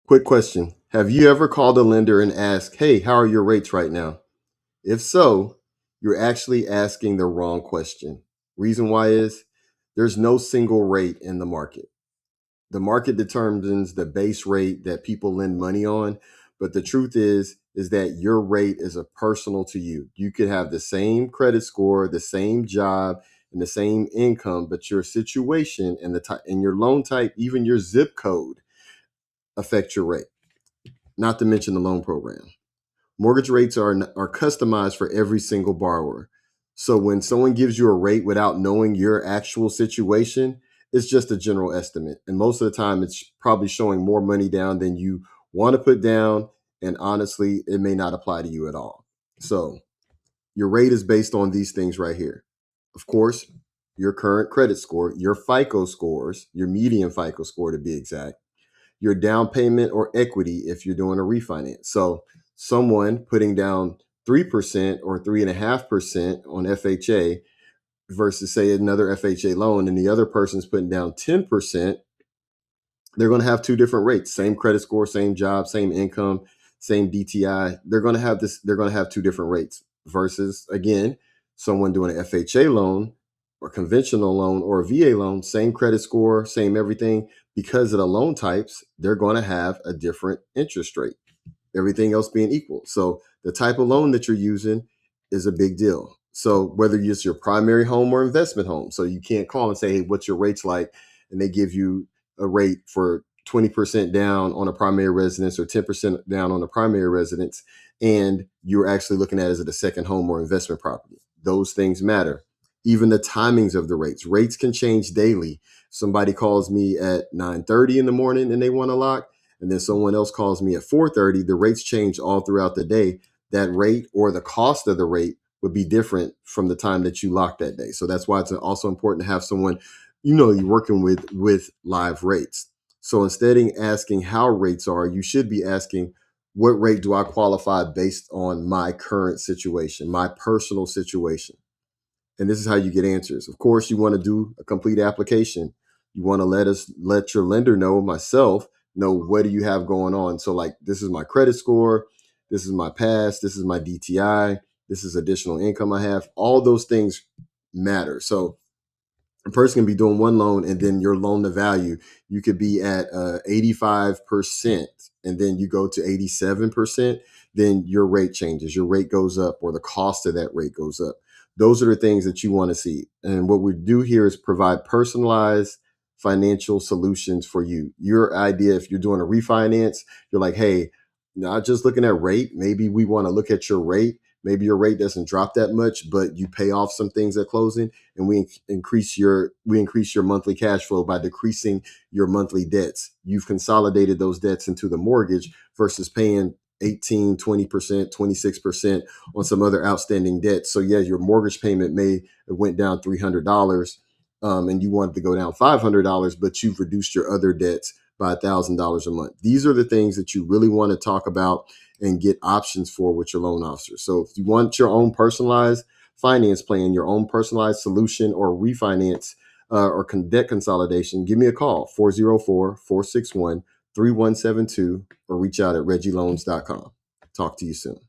Quick question. Have you ever called a lender and asked, hey, how are your rates right now? If so, you're actually asking the wrong question. Reason why is there's no single rate in the market. The market determines the base rate that people lend money on, but the truth is that your rate is a personal to you. You could have the same credit score, the same job, and the same income, but your situation and the type and your loan type, even your zip code affect your rate, not to mention the loan program. Mortgage rates are customized for every single borrower. So when someone gives you a rate without knowing your actual situation, it's just a general estimate. And most of the time, it's probably showing more money down than you want to put down. And honestly, it may not apply to you at all. So your rate is based on these things right here. Of course, your current credit score, your FICO scores, your median FICO score to be exact, your down payment or equity if you're doing a refinance. So someone putting down 3% or 3.5% on FHA versus say another FHA loan and the other person's putting down 10%, they're going to have two different rates. Same credit score, same job, same income, same DTI. They're going to have two different rates versus again, someone doing an FHA loan or conventional loan or a VA loan, same credit score, same everything. Because of the loan types, they're going to have a different interest rate, everything else being equal. So the type of loan that you're using is a big deal. So whether it's your primary home or investment home, so you can't call and say, hey, what's your rates like? And they give you a rate for 20% down on a primary residence or 10% down on a primary residence. And you're actually looking at it as a second home or investment property. Those things matter. Even the timings of the rates can change daily. Somebody calls me at 9:30 in the morning and they want to lock, and then someone else calls me at 4:30, the rates change all throughout the day. That rate or the cost of the rate would be different from the time that you lock that day. So that's why it's also important to have someone you're working with live rates. So instead of asking how rates are, you should be asking what rate do I qualify based on my current situation, my personal situation. And this is how you get answers. Of course, you want to do a complete application. You want to let your lender know, myself, know what do you have going on. So like this is my credit score, this is my past, this is my DTI, this is additional income I have. All those things matter. So a person can be doing one loan and then your loan to value, you could be at 85% and then you go to 87%, then your rate changes, your rate goes up or the cost of that rate goes up. Those are the things that you want to see. And what we do here is provide personalized financial solutions for you. Your idea, if you're doing a refinance, you're like, hey, not just looking at rate, maybe we want to look at your rate. Maybe your rate doesn't drop that much, but you pay off some things at closing, and we increase your monthly cash flow by decreasing your monthly debts. You've consolidated those debts into the mortgage versus paying 18, 20%, 26% on some other outstanding debt. So yeah, your mortgage payment may have went down $300, and you wanted to go down $500, but you've reduced your other debts by $1,000 a month. These are the things that you really want to talk about and get options for with your loan officer. So if you want your own personalized finance plan, your own personalized solution or refinance or debt consolidation, give me a call, 404-461-3172, or reach out at reggieloans.com. Talk to you soon.